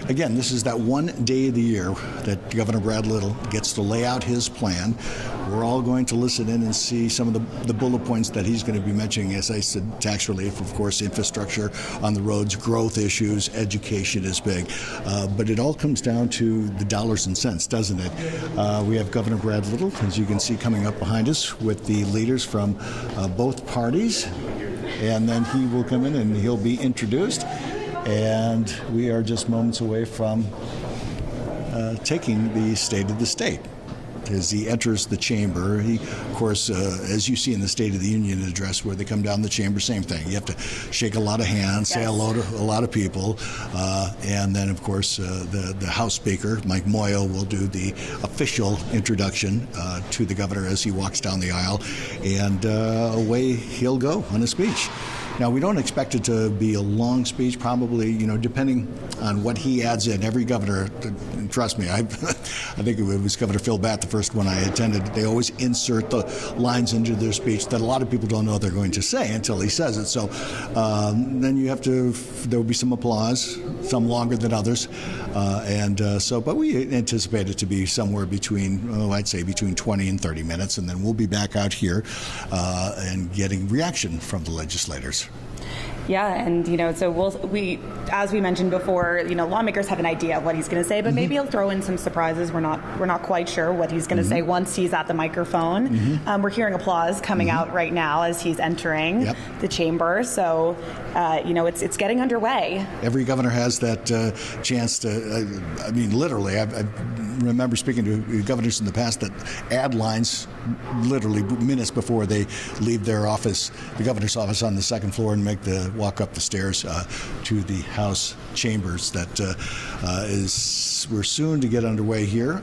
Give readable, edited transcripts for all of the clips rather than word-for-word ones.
again, this is that one day of the year that Governor Brad Little gets to lay out his plan. We're all going to listen in and see some of the bullet points that he's going to be mentioning. As I said, tax relief, of course, infrastructure on the roads, growth issues, education is big. But it all comes down to the dollars and cents, doesn't it? We have Governor Brad Little, as you can see, coming up behind us with the leaders from both parties. And then he will come in and he'll be introduced. And we are just moments away from taking the State of the State. As he enters the chamber, he, of course, as you see in the State of the Union address, where they come down the chamber, same thing. You have to shake a lot of hands, say hello to a lot of people, and then, of course, the House Speaker, Mike Moyle, will do the official introduction to the governor as he walks down the aisle, and away he'll go on his speech. Now, we don't expect it to be a long speech, probably, depending on what he adds in. Every governor, trust me, I think it was Governor Phil Batt, the first one I attended, they always insert the lines into their speech that a lot of people don't know they're going to say until he says it. So then you have to, there will be some applause, some longer than others. But we anticipate it to be somewhere between, I'd say between 20 and 30 minutes, and then we'll be back out here and getting reaction from the legislators. Yeah, and so we, as we mentioned before, lawmakers have an idea of what he's going to say, but maybe he'll throw in some surprises. We're not quite sure what he's going to say once he's at the microphone. We're hearing applause coming out right now as he's entering the chamber. So, it's getting underway. Every governor has that chance to. Literally, I remember speaking to governors in the past that add lines literally minutes before they leave their office, the governor's office on the second floor, and make the walk up the stairs to the House chambers. That we're soon to get underway here.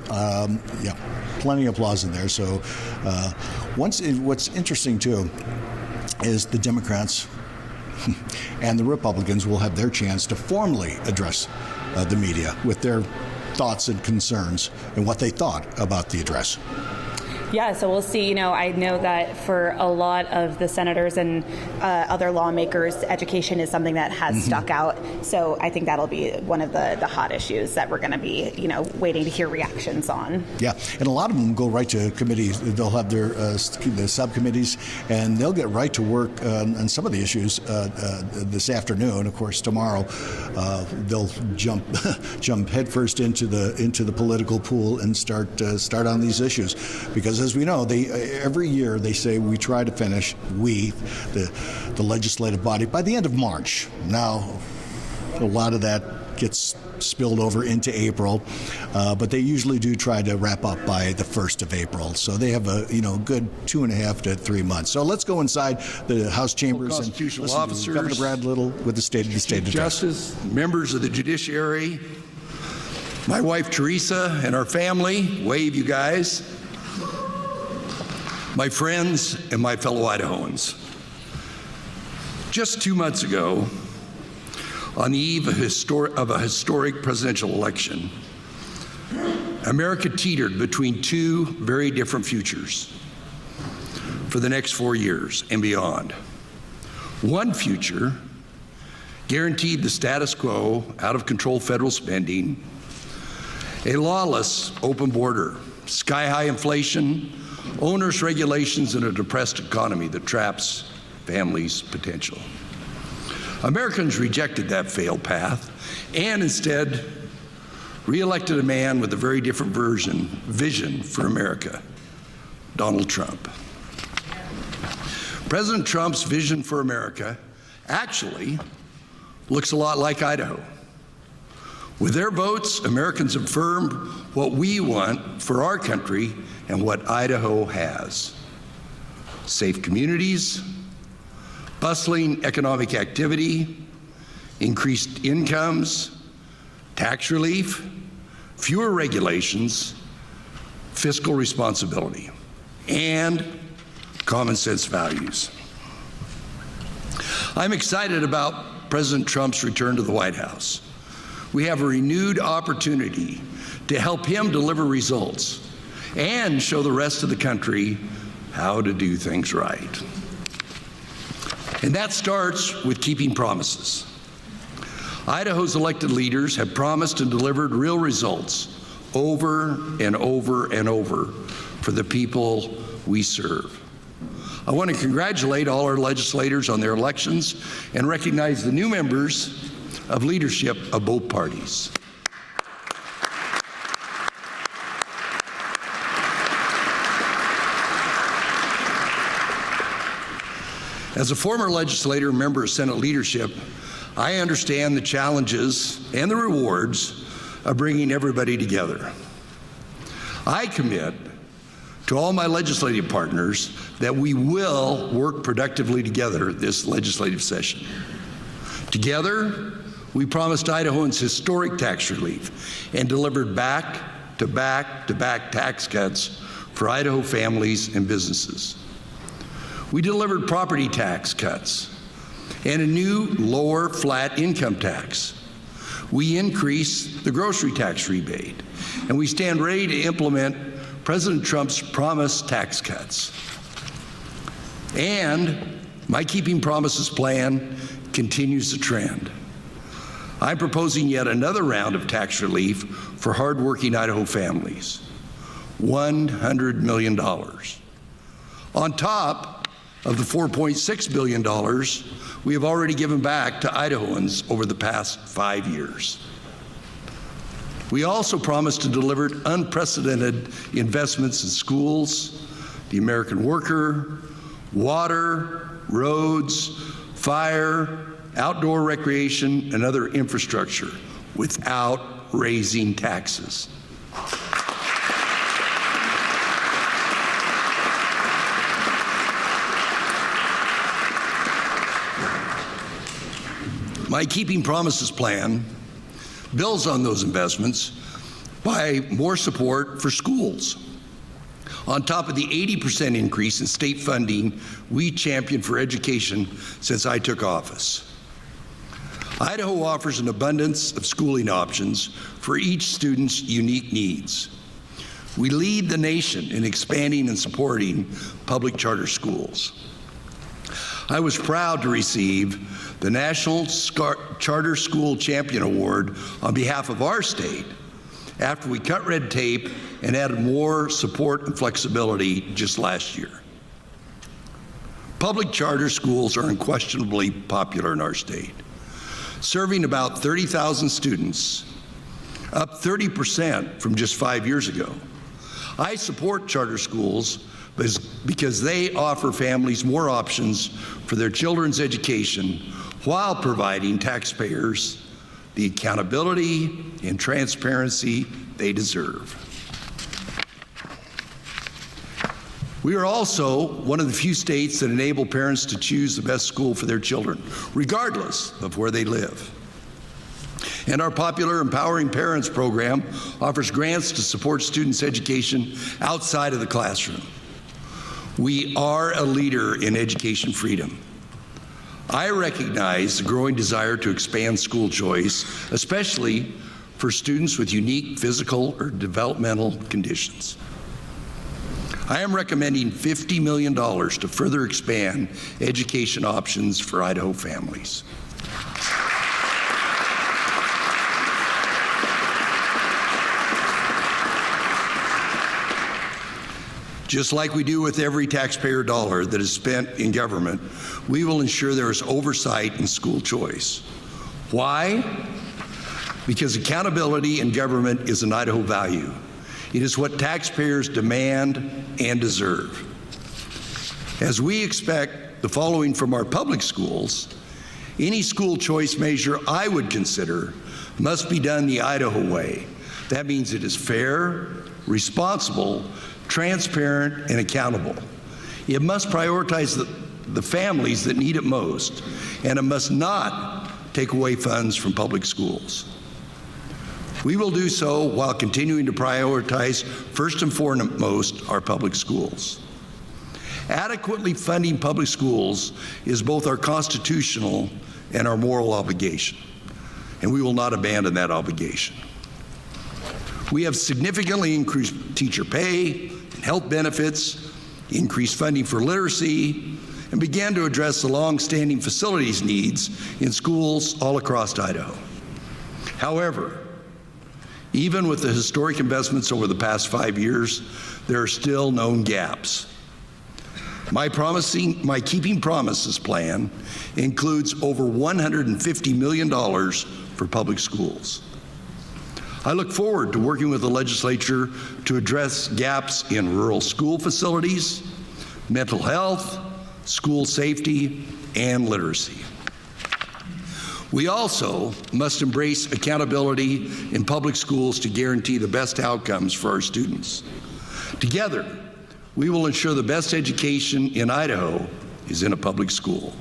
Plenty of applause in there. So what's interesting too is the Democrats and the Republicans will have their chance to formally address the media with their thoughts and concerns and what they thought about the address. Yeah, so we'll see. I know that for a lot of the senators and other lawmakers, education is something that has stuck out. So I think that'll be one of the hot issues that we're going to be, waiting to hear reactions on. Yeah, and a lot of them go right to committees. They'll have their subcommittees, and they'll get right to work on some of the issues this afternoon. Of course, tomorrow they'll jump headfirst into the political pool and start on these issues, because as we know, every year they say we try to finish, the legislative body, by the end of March. Now, a lot of that gets spilled over into April, but they usually do try to wrap up by the 1st of April. So they have a good 2.5 to 3 months. So let's go inside the House chambers and listen to Governor Brad Little with the State of the State address. Justice, members of the judiciary, my wife Teresa and our family, wave you guys, my friends and my fellow Idahoans. Just 2 months ago, on the eve of a historic presidential election, America teetered between two very different futures for the next 4 years and beyond. One future guaranteed the status quo, out of control federal spending, a lawless open border, sky-high inflation, onerous regulations, and a depressed economy that traps families' potential. Americans rejected that failed path and instead re-elected a man with a very different vision for America, Donald Trump. President Trump's vision for America actually looks a lot like Idaho. With their votes, Americans affirmed what we want for our country and what Idaho has: safe communities, bustling economic activity, increased incomes, tax relief, fewer regulations, fiscal responsibility, and common sense values. I'm excited about President Trump's return to the White House. We have a renewed opportunity to help him deliver results and show the rest of the country how to do things right. And that starts with keeping promises. Idaho's elected leaders have promised and delivered real results over and over and over for the people we serve. I want to congratulate all our legislators on their elections and recognize the new members of leadership of both parties. As a former legislator and member of Senate leadership, I understand the challenges and the rewards of bringing everybody together. I commit to all my legislative partners that we will work productively together this legislative session. Together, we promised Idahoans historic tax relief and delivered back-to-back-to-back tax cuts for Idaho families and businesses. We delivered property tax cuts and a new lower flat income tax. We increased the grocery tax rebate, and we stand ready to implement President Trump's promised tax cuts. And my Keeping Promises plan continues the trend. I'm proposing yet another round of tax relief for hardworking Idaho families, $100 million. On top of the $4.6 billion we have already given back to Idahoans over the past 5 years. We also promised to deliver unprecedented investments in schools, the American worker, water, roads, fire, outdoor recreation, and other infrastructure without raising taxes. My Keeping Promises plan builds on those investments by more support for schools. On top of the 80% increase in state funding we championed for education since I took office. Idaho offers an abundance of schooling options for each student's unique needs. We lead the nation in expanding and supporting public charter schools. I was proud to receive the National Charter School Champion Award on behalf of our state after we cut red tape and added more support and flexibility just last year. Public charter schools are unquestionably popular in our state, serving about 30,000 students, up 30% from just 5 years ago. I support charter schools because they offer families more options for their children's education while providing taxpayers the accountability and transparency they deserve. We are also one of the few states that enable parents to choose the best school for their children, regardless of where they live. And our popular Empowering Parents program offers grants to support students' education outside of the classroom. We are a leader in education freedom. I recognize the growing desire to expand school choice, especially for students with unique physical or developmental conditions. I am recommending $50 million to further expand education options for Idaho families. Just like we do with every taxpayer dollar that is spent in government, we will ensure there is oversight in school choice. Why? Because accountability in government is an Idaho value. It is what taxpayers demand and deserve. As we expect the following from our public schools, any school choice measure I would consider must be done the Idaho way. That means it is fair, responsible, transparent, and accountable. It must prioritize the families that need it most, and it must not take away funds from public schools. We will do so while continuing to prioritize first and foremost our public schools. Adequately funding public schools is both our constitutional and our moral obligation, and we will not abandon that obligation. We have significantly increased teacher pay and health benefits, increased funding for literacy, and began to address the long-standing facilities needs in schools all across Idaho. However, even with the historic investments over the past 5 years, there are still known gaps. My Keeping Promises plan includes over $150 million for public schools. I look forward to working with the legislature to address gaps in rural school facilities, mental health, school safety, and literacy. We also must embrace accountability in public schools to guarantee the best outcomes for our students. Together, we will ensure the best education in Idaho is in a public school.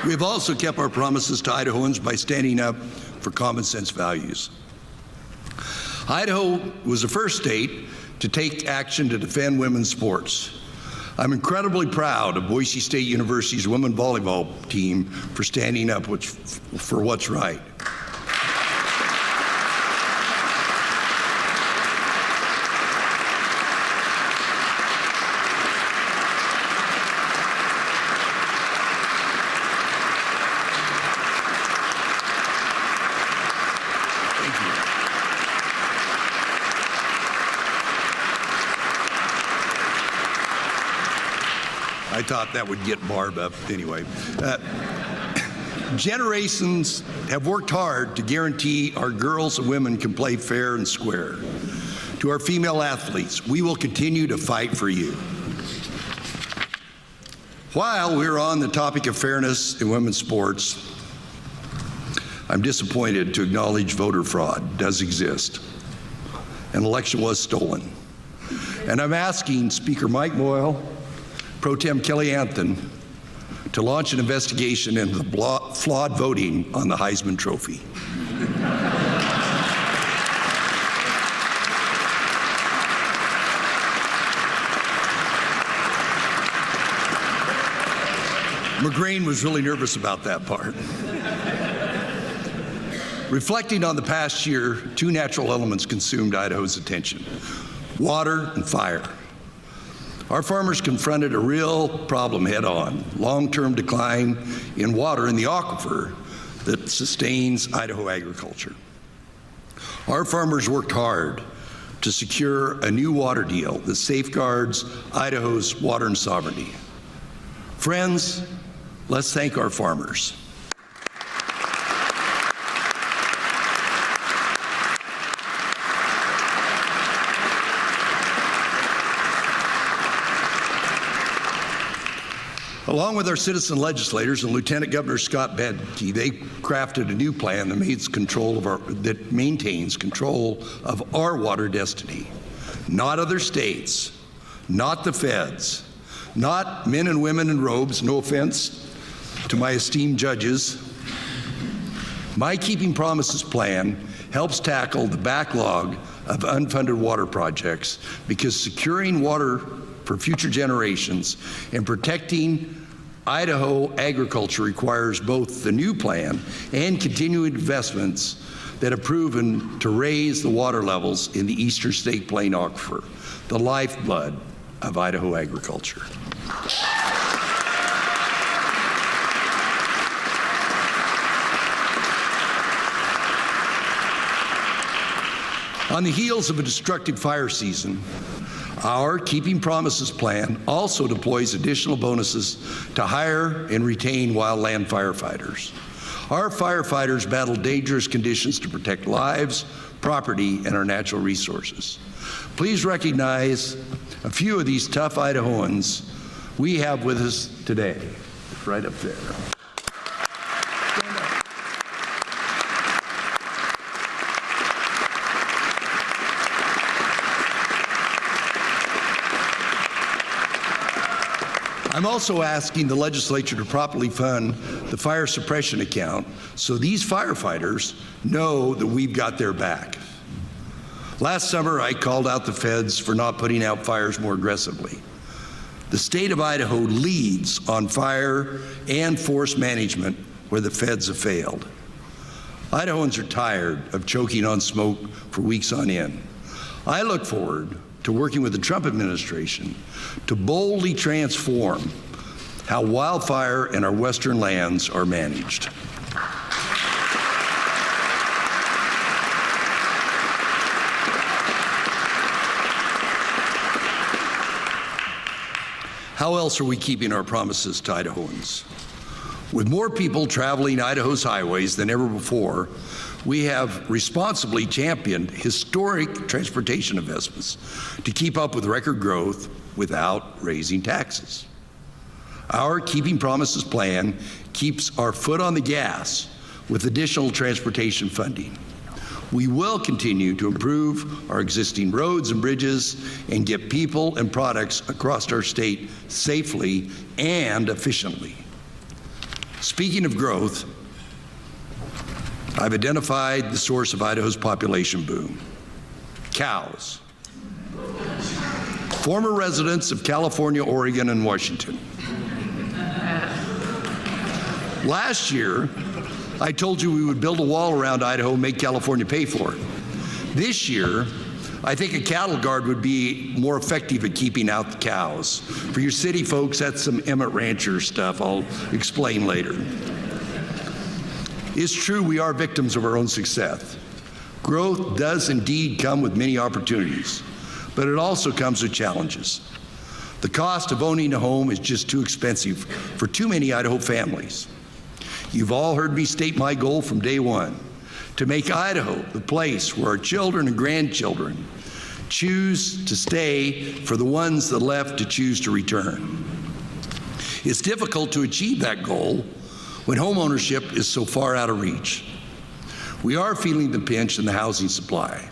We have also kept our promises to Idahoans by standing up for common sense values. Idaho was the first state to take action to defend women's sports. I'm incredibly proud of Boise State University's women's volleyball team for standing up for what's right. I thought that would get Barb up anyway. Generations have worked hard to guarantee our girls and women can play fair and square. To our female athletes, we will continue to fight for you. While we're on the topic of fairness in women's sports, I'm disappointed to acknowledge voter fraud does exist. An election was stolen. And I'm asking Speaker Mike Moyle, Pro Tem Kelly Anthon, to launch an investigation into the flawed voting on the Heisman Trophy. McGrain was really nervous about that part. Reflecting on the past year, two natural elements consumed Idaho's attention: water and fire. Our farmers confronted a real problem head-on: long-term decline in water in the aquifer that sustains Idaho agriculture. Our farmers worked hard to secure a new water deal that safeguards Idaho's water and sovereignty. Friends, let's thank our farmers. Along with our citizen legislators and Lieutenant Governor Scott Bedke, they crafted a new plan that maintains control of our water destiny. Not other states, not the feds, not men and women in robes, no offense to my esteemed judges. My Keeping Promises plan helps tackle the backlog of unfunded water projects, because securing water for future generations and protecting Idaho agriculture requires both the new plan and continuing investments that have proven to raise the water levels in the Eastern State Plain Aquifer, the lifeblood of Idaho agriculture. On the heels of a destructive fire season, our Keeping Promises plan also deploys additional bonuses to hire and retain wildland firefighters. Our firefighters battle dangerous conditions to protect lives, property, and our natural resources. Please recognize a few of these tough Idahoans we have with us today. Right up there. I'm also asking the legislature to properly fund the fire suppression account so these firefighters know that we've got their back. Last summer, I called out the feds for not putting out fires more aggressively. The state of Idaho leads on fire and forest management where the feds have failed. Idahoans are tired of choking on smoke for weeks on end. I look forward to working with the Trump administration to boldly transform how wildfire in our western lands are managed. How else are we keeping our promises to Idahoans? With more people traveling Idaho's highways than ever before, we have responsibly championed historic transportation investments to keep up with record growth without raising taxes. Our Keeping Promises plan keeps our foot on the gas with additional transportation funding. We will continue to improve our existing roads and bridges and get people and products across our state safely and efficiently. Speaking of growth, I've identified the source of Idaho's population boom: cows. Former residents of California, Oregon, and Washington. Last year, I told you we would build a wall around Idaho and make California pay for it. This year, I think a cattle guard would be more effective at keeping out the cows. For your city folks, that's some Emmett Rancher stuff I'll explain later. It's true we are victims of our own success. Growth does indeed come with many opportunities, but it also comes with challenges. The cost of owning a home is just too expensive for too many Idaho families. You've all heard me state my goal from day one: to make Idaho the place where our children and grandchildren choose to stay for the ones that left to choose to return. It's difficult to achieve that goal when home ownership is so far out of reach. We are feeling the pinch in the housing supply.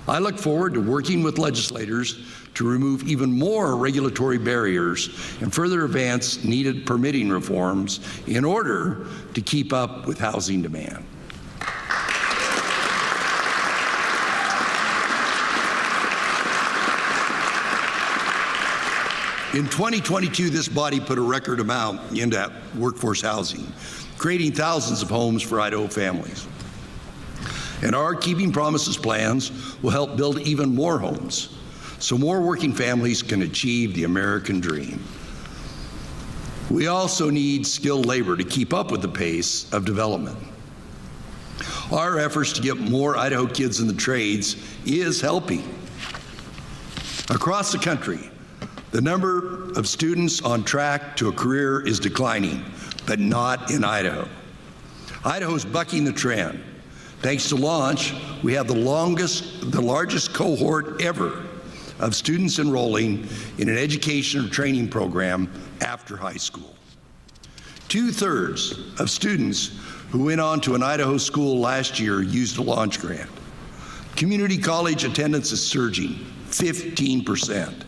I look forward to working with legislators to remove even more regulatory barriers and further advance needed permitting reforms in order to keep up with housing demand. In 2022, this body put a record amount into workforce housing, creating thousands of homes for Idaho families. And our Keeping Promises plans will help build even more homes so more working families can achieve the American dream. We also need skilled labor to keep up with the pace of development. Our efforts to get more Idaho kids in the trades is helping. Across the country, the number of students on track to a career is declining, but not in Idaho. Idaho is bucking the trend. Thanks to Launch, we have the largest cohort ever of students enrolling in an education or training program after high school. 2/3 of students who went on to an Idaho school last year used a Launch grant. Community college attendance is surging, 15%.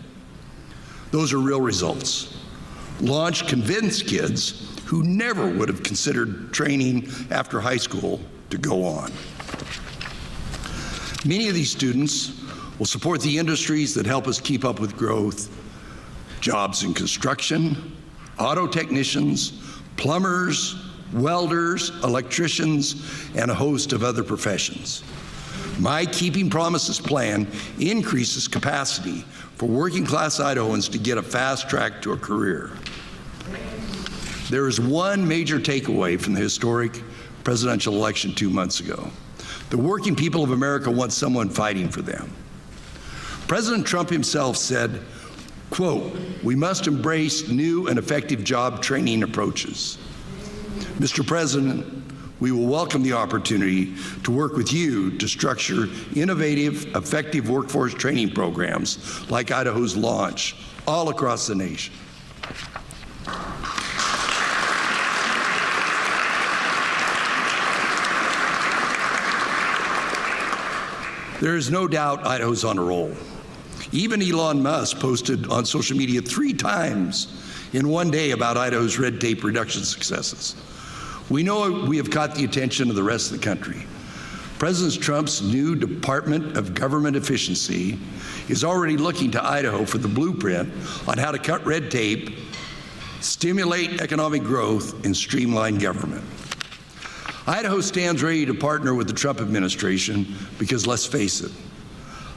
Those are real results. Launch convinced kids who never would have considered training after high school to go on. Many of these students will support the industries that help us keep up with growth: jobs in construction, auto technicians, plumbers, welders, electricians, and a host of other professions. My Keeping Promises plan increases capacity for working class Idahoans to get a fast track to a career. There is one major takeaway from the historic presidential election 2 months ago. The working people of America want someone fighting for them. President Trump himself said, quote, "We must embrace new and effective job training approaches." Mr. President, we will welcome the opportunity to work with you to structure innovative, effective workforce training programs like Idaho's Launch all across the nation. There is no doubt Idaho's on a roll. Even Elon Musk posted on social media 3 times in one day about Idaho's red tape reduction successes. We know we have caught the attention of the rest of the country. President Trump's new Department of Government Efficiency is already looking to Idaho for the blueprint on how to cut red tape, stimulate economic growth, and streamline government. Idaho stands ready to partner with the Trump administration because, let's face it,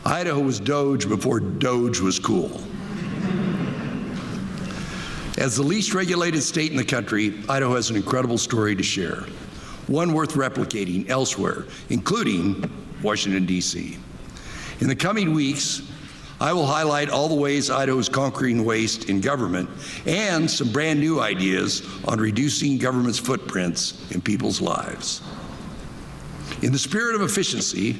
Idaho was Doge before Doge was cool. As the least regulated state in the country, Idaho has an incredible story to share, one worth replicating elsewhere, including Washington, D.C. In the coming weeks, I will highlight all the ways Idaho is conquering waste in government and some brand new ideas on reducing government's footprints in people's lives. In the spirit of efficiency,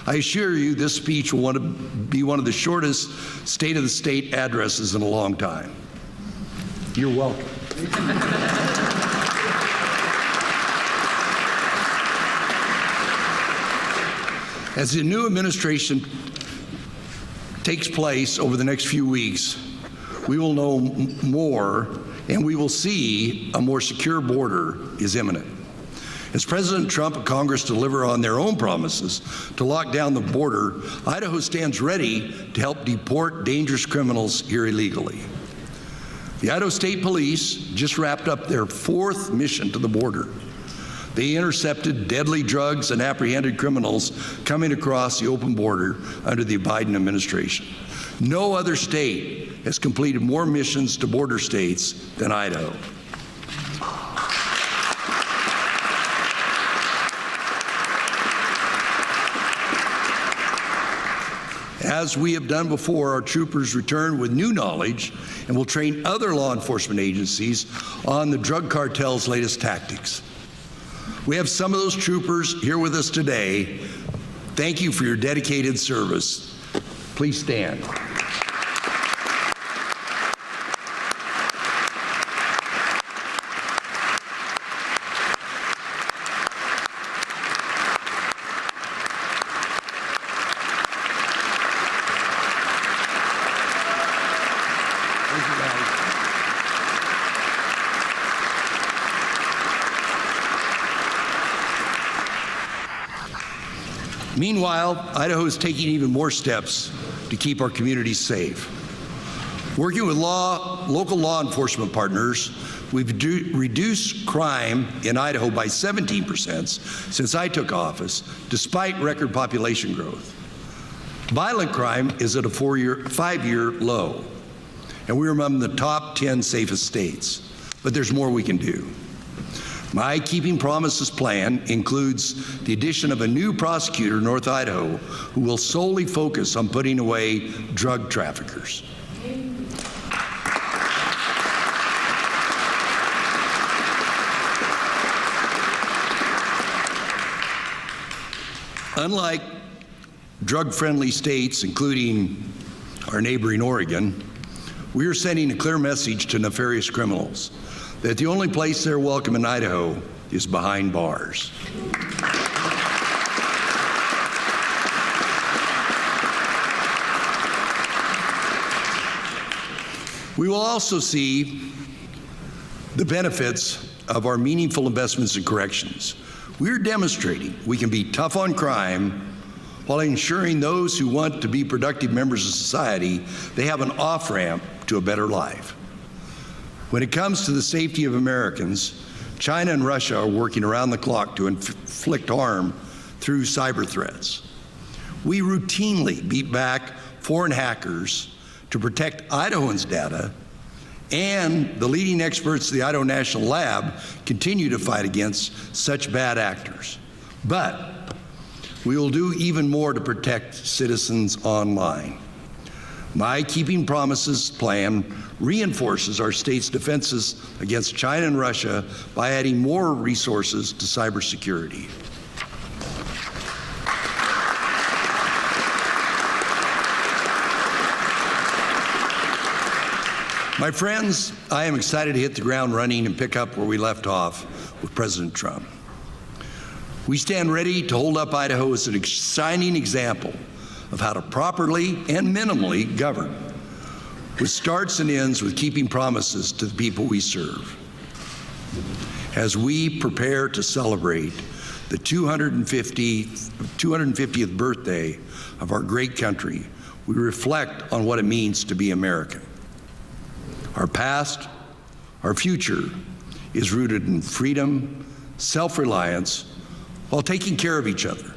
I assure you this speech will be one of the shortest State of the State addresses in a long time. You're welcome. As the new administration takes place over the next few weeks, we will know more and we will see a more secure border is imminent. As President Trump and Congress deliver on their own promises to lock down the border, Idaho stands ready to help deport dangerous criminals here illegally. The Idaho State Police just wrapped up their 4th mission to the border. They intercepted deadly drugs and apprehended criminals coming across the open border under the Biden administration. No other state has completed more missions to border states than Idaho. As we have done before, our troopers return with new knowledge and will train other law enforcement agencies on the drug cartel's latest tactics. We have some of those troopers here with us today. Thank you for your dedicated service. Please stand. Meanwhile, Idaho is taking even more steps to keep our communities safe. Working with local law enforcement partners, we've reduced crime in Idaho by 17% since I took office, despite record population growth. Violent crime is at a 5-year low, and we're among the top 10 safest states. But there's more we can do. My Keeping Promises plan includes the addition of a new prosecutor in North Idaho who will solely focus on putting away drug traffickers. Unlike drug-friendly states, including our neighboring Oregon, we are sending a clear message to nefarious criminals that the only place they're welcome in Idaho is behind bars. We will also see the benefits of our meaningful investments in corrections. We're demonstrating we can be tough on crime while ensuring those who want to be productive members of society, they have an off-ramp to a better life. When it comes to the safety of Americans, China and Russia are working around the clock to inflict harm through cyber threats. We routinely beat back foreign hackers to protect Idahoans' data, and the leading experts of the Idaho National Lab continue to fight against such bad actors. But we will do even more to protect citizens online. My Keeping Promises plan reinforces our state's defenses against China and Russia by adding more resources to cybersecurity. My friends, I am excited to hit the ground running and pick up where we left off with President Trump. We stand ready to hold up Idaho as an shining example of how to properly and minimally govern, which starts and ends with keeping promises to the people we serve. As we prepare to celebrate the 250th birthday of our great country, we reflect on what it means to be American. Our past, our future is rooted in freedom, self-reliance, while taking care of each other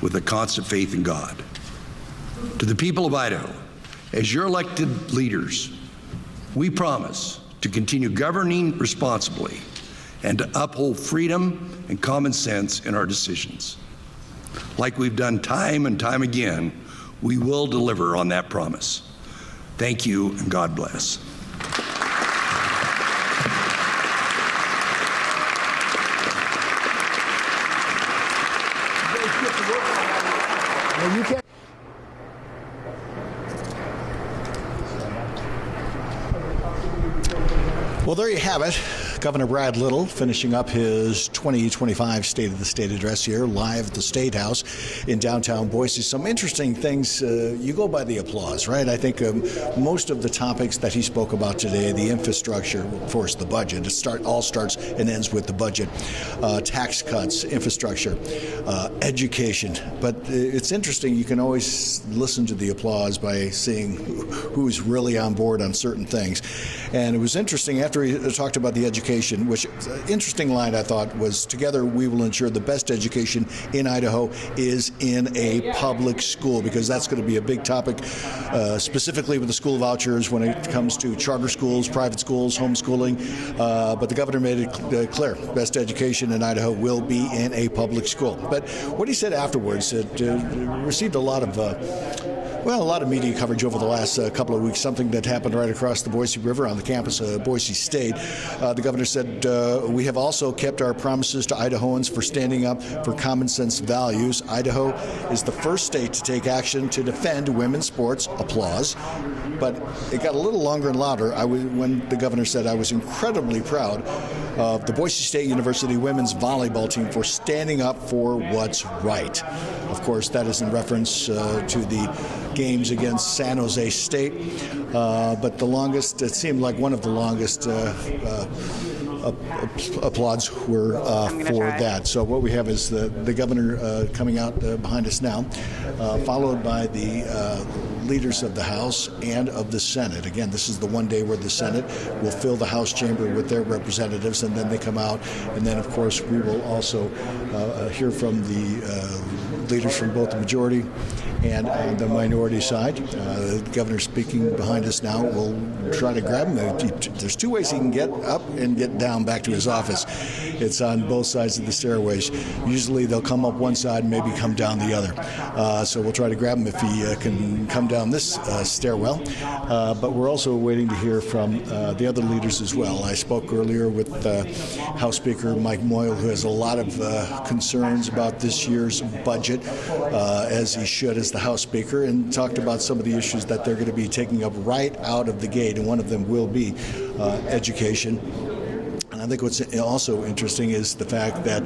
with a constant faith in God. To the people of Idaho, as your elected leaders, we promise to continue governing responsibly and to uphold freedom and common sense in our decisions. Like we've done time and time again, we will deliver on that promise. Thank you, and God bless. Well, there you have it. Governor Brad Little finishing up his 2025 State of the State address here live at the State House in downtown Boise. Some interesting things. You go by the applause, right? I think most of the topics that he spoke about today, the infrastructure, of course, the budget, all starts and ends with the budget, tax cuts, infrastructure, education. But it's interesting. You can always listen to the applause by seeing who's really on board on certain things. And it was interesting after he talked about the education, which interesting line I thought was, together we will ensure the best education in Idaho is in a public school, because that's going to be a big topic, specifically with the school vouchers when it comes to charter schools, private schools, homeschooling. But the governor made it clear, best education in Idaho will be in a public school. But what he said afterwards, it received a lot of media coverage over the last couple of weeks, something that happened right across the Boise River on the campus of Boise State. The governor said, we have also kept our promises to Idahoans for standing up for common sense values. Idaho is the first state to take action to defend women's sports. Applause. But it got a little longer and louder when the governor said, I was incredibly proud of the Boise State University women's volleyball team for standing up for what's right. Of course, that is in reference to the games against San Jose State, but it seemed like one of the longest applauds were for that. So what we have is the governor coming out behind us now, followed by the leaders of the House and of the Senate. Again, this is the one day where the Senate will fill the House chamber with their representatives, and then they come out. And then, of course, we will also hear from the leaders from both the majority and on the minority side. The governor speaking behind us now. We'll try to grab him. There's two ways he can get up and get down back to his office. It's on both sides of the stairways. Usually they'll come up one side and maybe come down the other. So we'll try to grab him if he can come down this stairwell. But we're also waiting to hear from the other leaders as well. I spoke earlier with House Speaker Mike Moyle, who has a lot of concerns about this year's budget, as he should as the House Speaker, and talked about some of the issues that they're going to be taking up right out of the gate, and one of them will be education. And I think what's also interesting is the fact that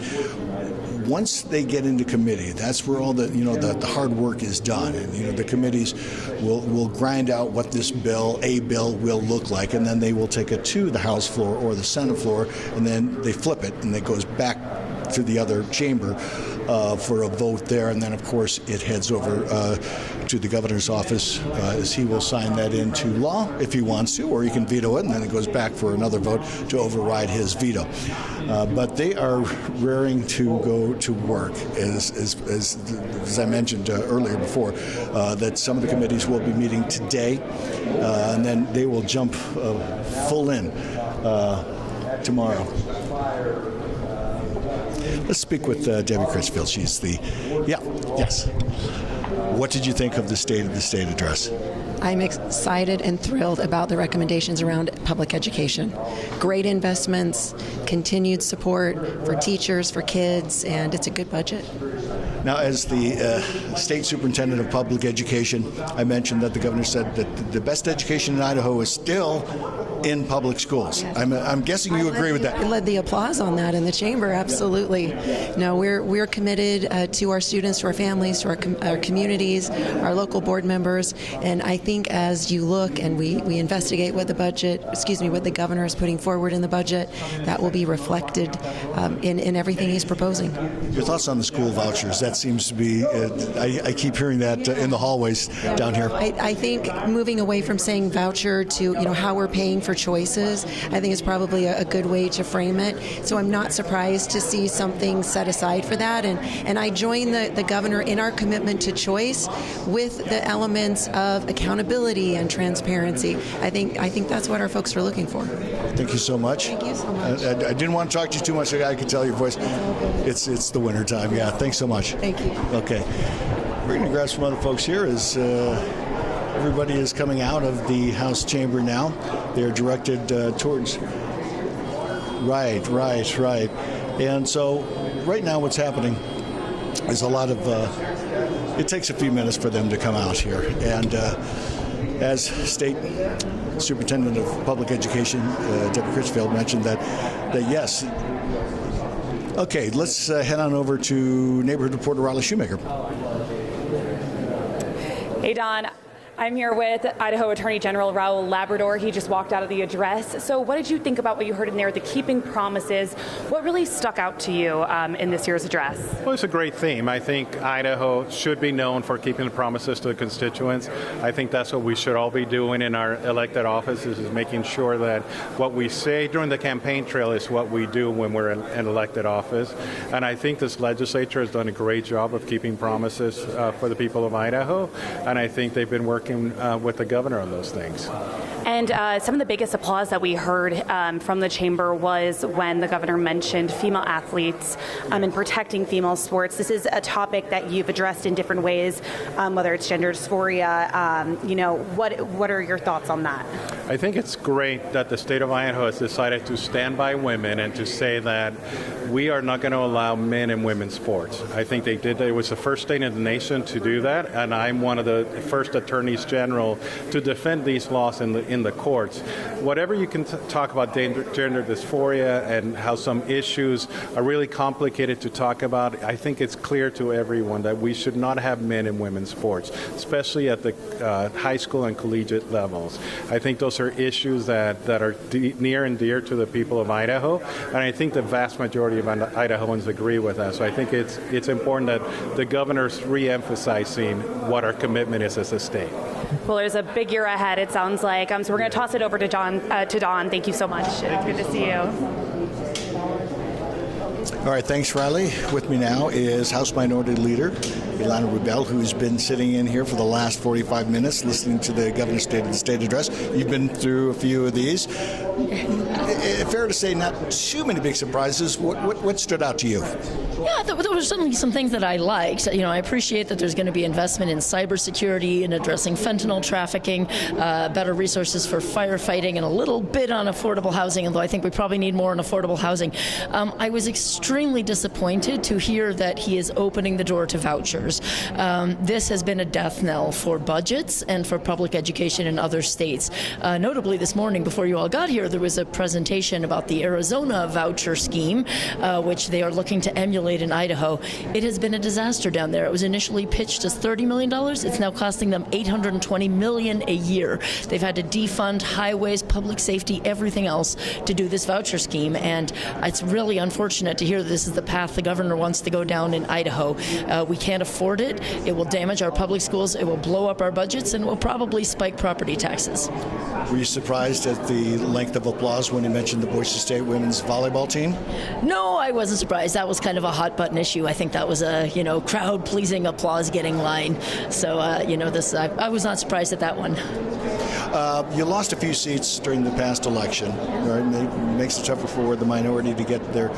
once they get into committee, that's where all the hard work is done, and the committees will grind out what this bill will look like, and then they will take it to the House floor or the Senate floor, and then they flip it, and it goes back to the other chamber for a vote there, and then of course it heads over to the governor's office as he will sign that into law if he wants to, or he can veto it, and then it goes back for another vote to override his veto. But they are raring to go to work, as I mentioned earlier before, that some of the committees will be meeting today, and then they will jump full in tomorrow. Let's speak with Debbie Critchfield. She's yes. What did you think of the State of the State address? I'm excited and thrilled about the recommendations around public education. Great investments, continued support for teachers, for kids, and it's a good budget. Now, as the State Superintendent of Public Education, I mentioned that the governor said that the best education in Idaho is still in public schools. Yes. I'm guessing you agree with that. I led the applause on that in the chamber, absolutely. No, we're committed to our students, to our families, to our communities, our local board members, and I think as you look and we investigate what the governor is putting forward in the budget, that will be reflected in everything he's proposing. Your thoughts on the school vouchers? That seems to be, I keep hearing that in the hallways down here. I think moving away from saying voucher to how we're paying for choices, I think is probably a good way to frame it. So I'm not surprised to see something set aside for that. And I join the governor in our commitment to choice with the elements of accountability and transparency. I think that's what our folks are looking for. Thank you so much. Thank you so much. I didn't want to talk to you too much. I could tell your voice. It's the winter time. Yeah. Thanks so much. Thank you. Okay. We're going to grab some other folks here as everybody is coming out of the House chamber now. They're directed towards. Right. And so right now what's happening is a lot of. It takes a few minutes for them to come out here. And as State Superintendent of Public Education, Deborah Critchfield, mentioned that yes. Okay, let's head on over to neighborhood reporter Riley Shoemaker. Hey, Don. I'm here with Idaho Attorney General Raul Labrador. He just walked out of the address. So what did you think about what you heard in there, the keeping promises? What really stuck out to you in this year's address? Well, it's a great theme. I think Idaho should be known for keeping the promises to the constituents. I think that's what we should all be doing in our elected offices, is making sure that what we say during the campaign trail is what we do when we're in elected office. And I think this legislature has done a great job of keeping promises for the people of Idaho. And I think they've been working with the governor on those things. And some of the biggest applause that we heard from the chamber was when the governor mentioned female athletes and protecting female sports. This is a topic that you've addressed in different ways, whether it's gender dysphoria. What are your thoughts on that? I think it's great that the state of Idaho has decided to stand by women and to say that we are not going to allow men in women's sports. I think they did. It was the first state in the nation to do that, and I'm one of the first attorneys general to defend these laws in the courts. Whatever you can talk about gender dysphoria and how some issues are really complicated to talk about, I think it's clear to everyone that we should not have men in women's sports, especially at the high school and collegiate levels. I think those are issues that are near and dear to the people of Idaho, and I think the vast majority of Idahoans agree with that. So I think it's important that the governor's re-emphasizing what our commitment is as a state. Well, there's a big year ahead, it sounds like. So we're going to toss it over to Don. Thank you so much. It's good to see you. All right, thanks, Riley. With me now is House Minority Leader Ilana Rubel, who's been sitting in here for the last 45 minutes listening to the Governor's State of the State address. You've been through a few of these. Fair to say, not too many big surprises. What stood out to you? Yeah, there were certainly some things that I liked. I appreciate that there's going to be investment in cybersecurity and addressing fentanyl trafficking, better resources for firefighting, and a little bit on affordable housing, although I think we probably need more on affordable housing. I was extremely disappointed to hear that he is opening the door to vouchers. This has been a death knell for budgets and for public education in other states. Notably, this morning, before you all got here, there was a presentation about the Arizona voucher scheme, which they are looking to emulate in Idaho. It has been a disaster down there. It was initially pitched as $30 million. It's now costing them $820 million a year. They've had to defund highways, public safety, everything else to do this voucher scheme, and it's really unfortunate to hear that this is the path the governor wants to go down in Idaho. We can't afford it. It will damage our public schools. It will blow up our budgets, and it will probably spike property taxes. Were you surprised at the length of applause when he mentioned the Boise State women's volleyball team? No, I wasn't surprised. That was kind of a hot button issue. I think that was a crowd pleasing, applause getting line. So I was not surprised at that one. You lost a few seats during the past election. Right? And it makes it tougher for the minority to get their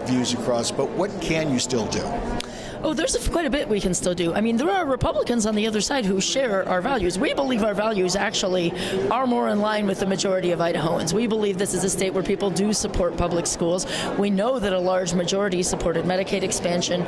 views across. But what can you still do? Oh, there's quite a bit we can still do. I mean, there are Republicans on the other side who share our values. We believe our values actually are more in line with the majority of Idahoans. We believe this is a state where people do support public schools. We know that a large majority supported Medicaid expansion.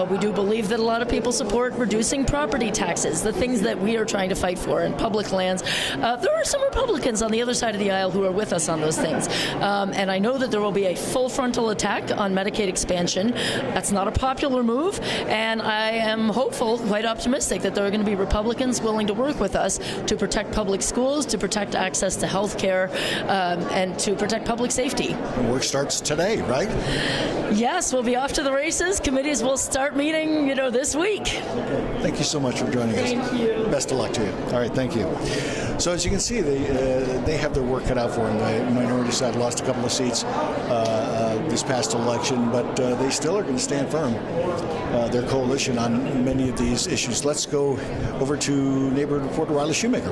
We do believe that a lot of people support reducing property taxes, the things that we are trying to fight for in public lands. There are some Republicans on the other side of the aisle who are with us on those things. And I know that there will be a full frontal attack on Medicaid expansion. That's not a popular move. And I am hopeful, quite optimistic, that there are going to be Republicans willing to work with us to protect public schools, to protect access to health care, and to protect public safety. Work starts today, right? Yes, we'll be off to the races. Committees will start meeting, this week. Thank you so much for joining us. Thank you. Best of luck to you. All right, thank you. So as you can see, they have their work cut out for them. The minority side lost a couple of seats this past election, but they still are going to stand firm. Their coalition on many of these issues. Let's go over to neighborhood reporter Riley Shoemaker.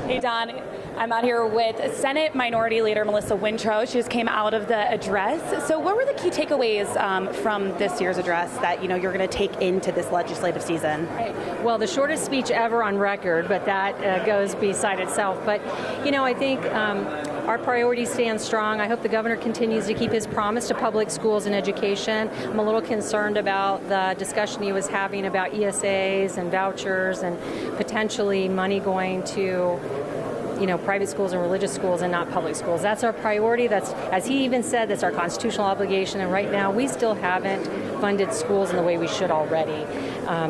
Hey, Don. I'm out here with Senate Minority Leader Melissa Wintrow. She just came out of the address. So what were the key takeaways from this year's address that you're going to take into this legislative season? Right. Well, the shortest speech ever on record, but that goes beside itself. But, I think our priorities stand strong. I hope the governor continues to keep his promise to public schools and education. I'm a little concerned about the discussion he was having about ESAs and vouchers and potentially money going to private schools and religious schools and not public schools. That's our priority. That's, as he even said, that's our constitutional obligation. And right now, we still haven't funded schools in the way we should already.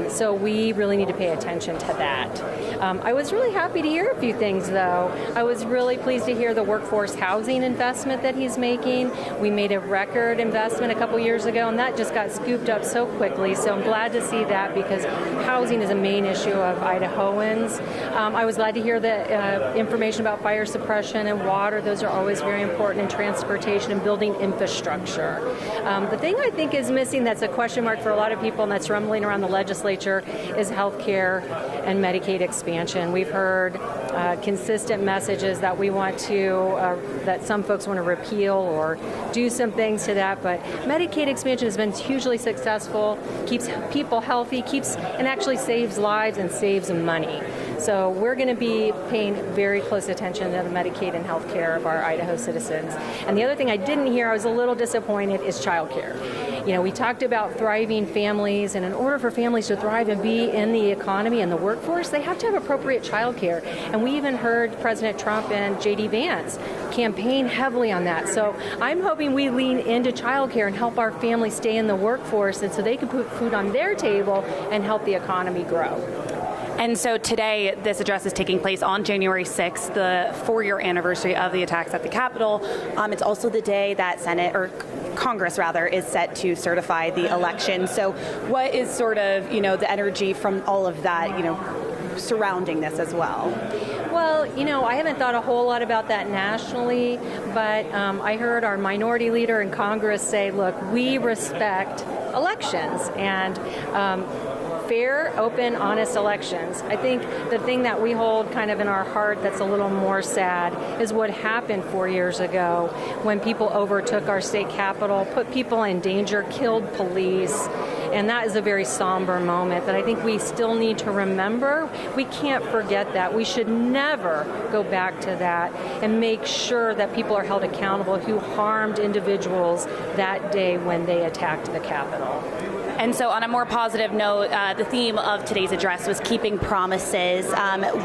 So we really need to pay attention to that. I was really happy to hear a few things, though. I was really pleased to hear the workforce housing investment that he's making. We made a record investment a couple years ago, and that just got scooped up so quickly. So I'm glad to see that because housing is a main issue of Idahoans. I was glad to hear the information about fire suppression and water. Those are always very important, and transportation and building infrastructure. The thing I think is missing that's a question mark for a lot of people and that's rumbling around the legislature is health care and Medicaid expansion. We've heard consistent messages that we want to, that some folks want to repeal or do some things to that, but Medicaid expansion has been hugely successful, keeps people healthy, and actually saves lives and saves money. So we're going to be paying very close attention to the Medicaid and health care of our Idaho citizens. And the other thing I didn't hear, I was a little disappointed, is childcare. We talked about thriving families, and in order for families to thrive and be in the economy and the workforce, they have to have appropriate childcare. And we even heard President Trump and J.D. Vance campaign heavily on that. So I'm hoping we lean into childcare and help our families stay in the workforce, and so they can put food on their table and help the economy grow. And so today, this address is taking place on January 6th, the 4-year anniversary of the attacks at the Capitol. It's also the day that Congress is set to certify the election. So what is sort of, the energy from all of that, surrounding this as well? Well, I haven't thought a whole lot about that nationally, but I heard our minority leader in Congress say, look, we respect elections and fair, open, honest elections. I think the thing that we hold kind of in our heart that's a little more sad is what happened 4 years ago when people overtook our state capitol, put people in danger, killed police. And that is a very somber moment that I think we still need to remember. We can't forget that. We should never go back to that and make sure that people are held accountable who harmed individuals that day when they attacked the Capitol. And so on a more positive note, the theme of today's address was keeping promises.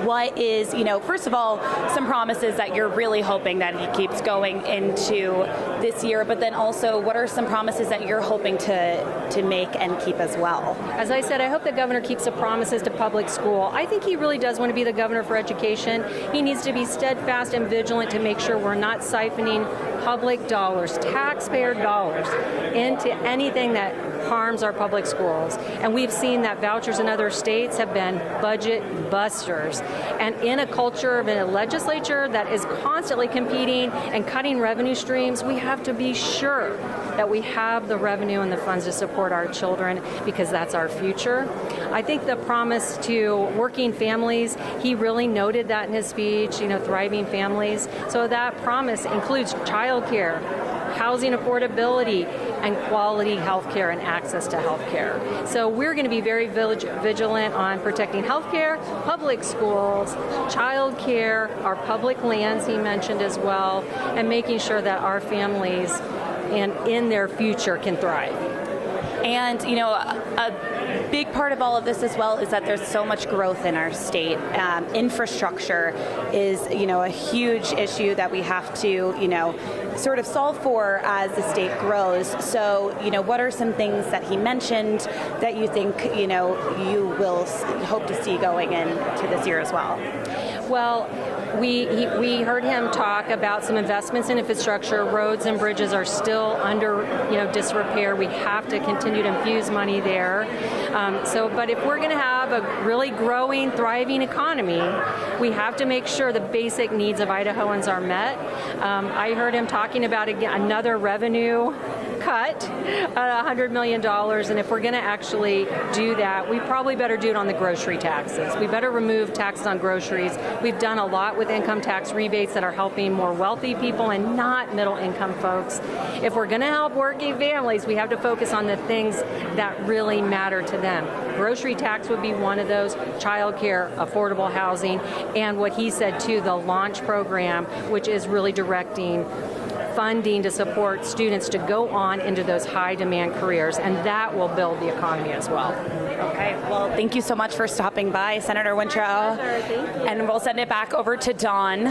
What is, first of all, some promises that you're really hoping that he keeps going into this year, but then also what are some promises that you're hoping to make and keep as well? As I said, I hope the governor keeps the promises to public school. I think he really does want to be the governor for education. He needs to be steadfast and vigilant to make sure we're not siphoning public dollars, taxpayer dollars, into anything that harms our public schools. And we've seen that vouchers in other states have been budget busters. And in a culture of a legislature that is constantly competing and cutting revenue streams, we have to be sure that we have the revenue and the funds to support our children because that's our future. I think the promise to working families, he really noted that in his speech, thriving families. So that promise includes childcare, housing affordability, and quality health care and access to health care. So we're going to be very vigilant on protecting health care, public schools, child care, our public lands he mentioned as well, and making sure that our families and in their future can thrive. And, a big part of all of this as well is that there's so much growth in our state. Infrastructure is, a huge issue that we have to, sort of solve for as the state grows. So, what are some things that he mentioned that you think, you will hope to see going into this year as well? Well, we heard him talk about some investments in infrastructure. Roads and bridges are still under disrepair. We have to continue to infuse money there. But if we're going to have a really growing, thriving economy, we have to make sure the basic needs of Idahoans are met. I heard him talking about another revenue cut, $100 million, and if we're going to actually do that, we probably better do it on the grocery taxes. We better remove taxes on groceries. We've done a lot with income tax rebates that are helping more wealthy people and not middle income folks. If we're going to help working families, we have to focus on the things that really matter to them. Grocery tax would be one of those, childcare, affordable housing, and what he said too, the launch program, which is really directing funding to support students to go on into those high demand careers, and that will build the economy as well. Okay, well, thank you so much for stopping by, Senator Wintrow. And we'll send it back over to Dawn.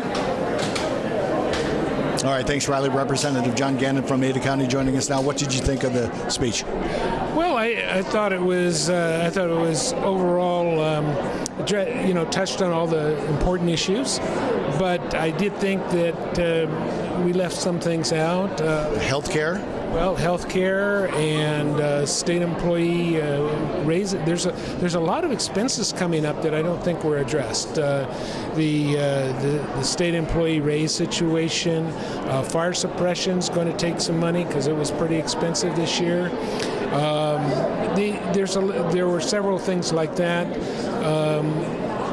All right, thanks, Riley. Representative John Gannon from Ada County joining us now. What did you think of the speech? Well, I thought it was overall touched on all the important issues, but I did think that we left some things out. Healthcare. Well, healthcare and state employee raise. There's a lot of expenses coming up that I don't think were addressed. The state employee raise situation, fire suppression's going to take some money because it was pretty expensive this year. There were several things like that.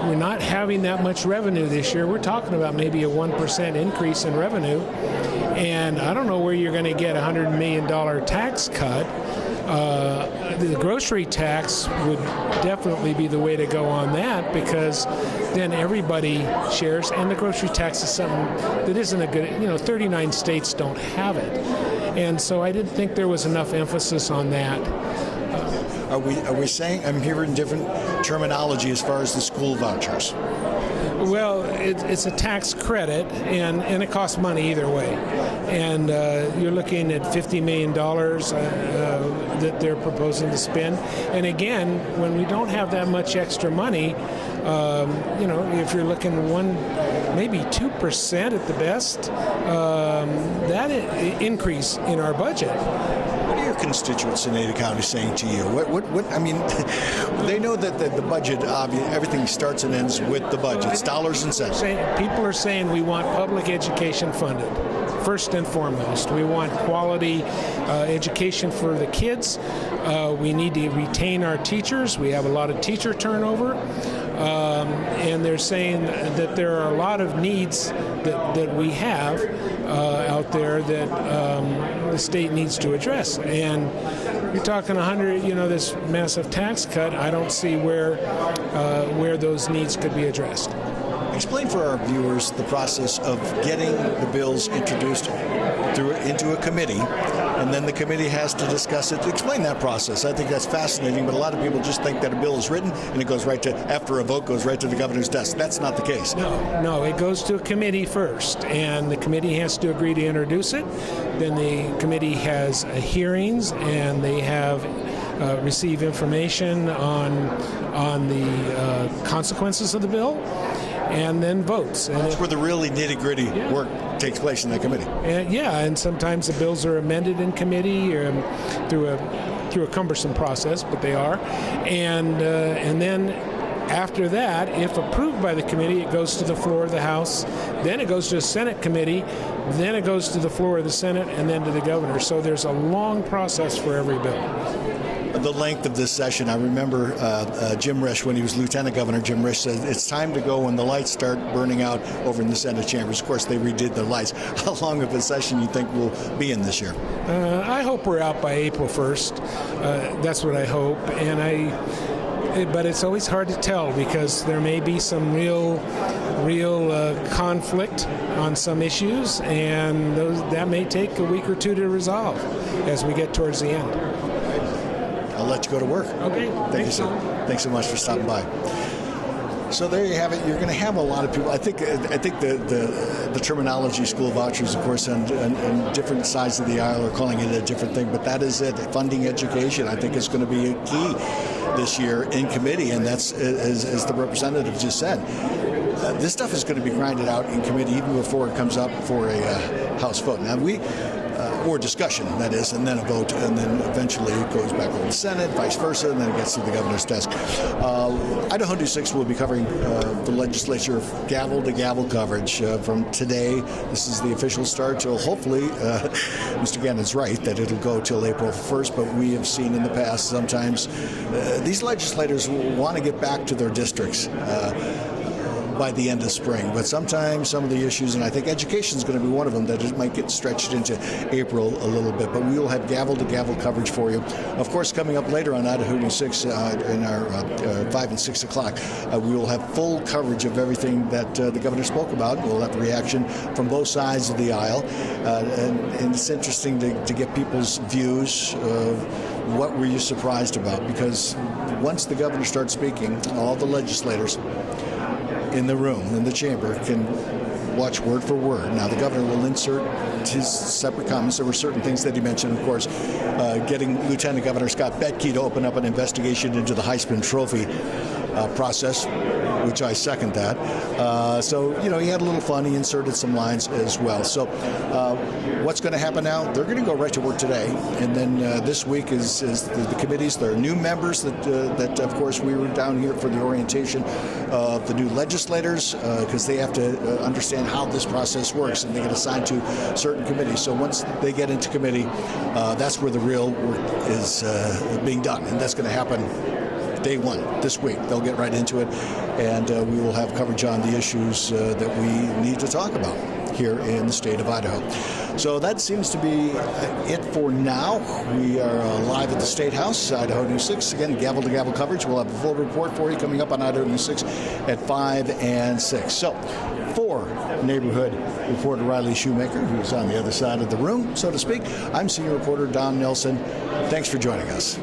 We're not having that much revenue this year. We're talking about maybe a 1% increase in revenue. And I don't know where you're going to get a $100 million tax cut. The grocery tax would definitely be the way to go on that, because then everybody shares. And the grocery tax is something that isn't a good, 39 states don't have it. And so I didn't think there was enough emphasis on that. Are we saying, I'm hearing different terminology as far as the school vouchers? Well, it's a tax credit, and it costs money either way. And you're looking at $50 million that they're proposing to spend. And again, when we don't have that much extra money, if you're looking maybe 2% at the best, that increase in our budget. What are your constituents in Ada County saying to you? I mean, they know that the budget, everything starts and ends with the budget. It's dollars and cents. People are saying we want public education funded, first and foremost. We want quality education for the kids. We need to retain our teachers. We have a lot of teacher turnover. And they're saying that there are a lot of needs that we have out there that the state needs to address. And you're talking 100, this massive tax cut. I don't see where those needs could be addressed. Explain for our viewers the process of getting the bills introduced into a committee, and then the committee has to discuss it. Explain that process. I think that's fascinating, but a lot of people just think that a bill is written and it goes right to, after a vote, goes right to the governor's desk. That's not the case. No, it goes to a committee first, and the committee has to agree to introduce it. Then the committee has hearings, and they have receive information on the consequences of the bill, and then votes. And that's where the really nitty-gritty work takes place in that committee. And sometimes the bills are amended in committee through a cumbersome process, but they are. And then after that, if approved by the committee, it goes to the floor of the House. Then it goes to a Senate committee. Then it goes to the floor of the Senate, and then to the governor. So there's a long process for every bill. The length of this session, I remember Jim Risch, when he was Lieutenant Governor, Jim Risch said, it's time to go when the lights start burning out over in the Senate chambers. Of course, they redid the lights. How long of a session you think we'll be in this year? I hope we're out by April 1st. That's what I hope. But it's always hard to tell, because there may be some real conflict on some issues, and that may take a week or two to resolve as we get towards the end. I'll let you go to work. Okay. Thanks so much for stopping by. So there you have it. You're going to have a lot of people. I think the terminology school vouchers, of course, on different sides of the aisle are calling it a different thing, but that is it. Funding education, I think, is going to be a key this year in committee, and that's, as the representative just said, this stuff is going to be grinded out in committee even before it comes up for a House vote. Now, or discussion, that is, and then a vote, and then eventually it goes back over to the Senate, vice versa, and then it gets to the governor's desk. Idaho News 6 will be covering the legislature gavel-to-gavel coverage from today. This is the official start till hopefully, Mr. Gannon's right, that it'll go till April 1st, but we have seen in the past sometimes these legislators want to get back to their districts by the end of spring. But sometimes some of the issues, and I think education is going to be one of them, that it might get stretched into April a little bit. But we will have gavel-to-gavel coverage for you. Of course, coming up later on Idaho News 6 in our 5 and 6 o'clock, we will have full coverage of everything that the governor spoke about. We'll have reaction from both sides of the aisle. And it's interesting to get people's views of what were you surprised about, because once the governor starts speaking, all the legislators in the room, in the chamber, can watch word for word. Now, the governor will insert his separate comments. There were certain things that he mentioned, of course, getting Lieutenant Governor Scott Betke to open up an investigation into the Heisman Trophy process, which I second that. So, he had a little fun. He inserted some lines as well. So what's going to happen now? They're going to go right to work today. And then this week is the committees. There are new members that, of course, we were down here for the orientation of the new legislators because they have to understand how this process works, and they get assigned to certain committees. So once they get into committee, that's where the real work is being done. And that's going to happen day one this week. They'll get right into it, and we will have coverage on the issues that we need to talk about here in the state of Idaho. So that seems to be it for now. We are live at the State House, Idaho News 6. Again, gavel-to-gavel coverage. We'll have a full report for you coming up on Idaho News 6 at 5 and 6. So, for neighborhood reporter Riley Shoemaker, who's on the other side of the room, so to speak, I'm senior reporter Don Nelson. Thanks for joining us.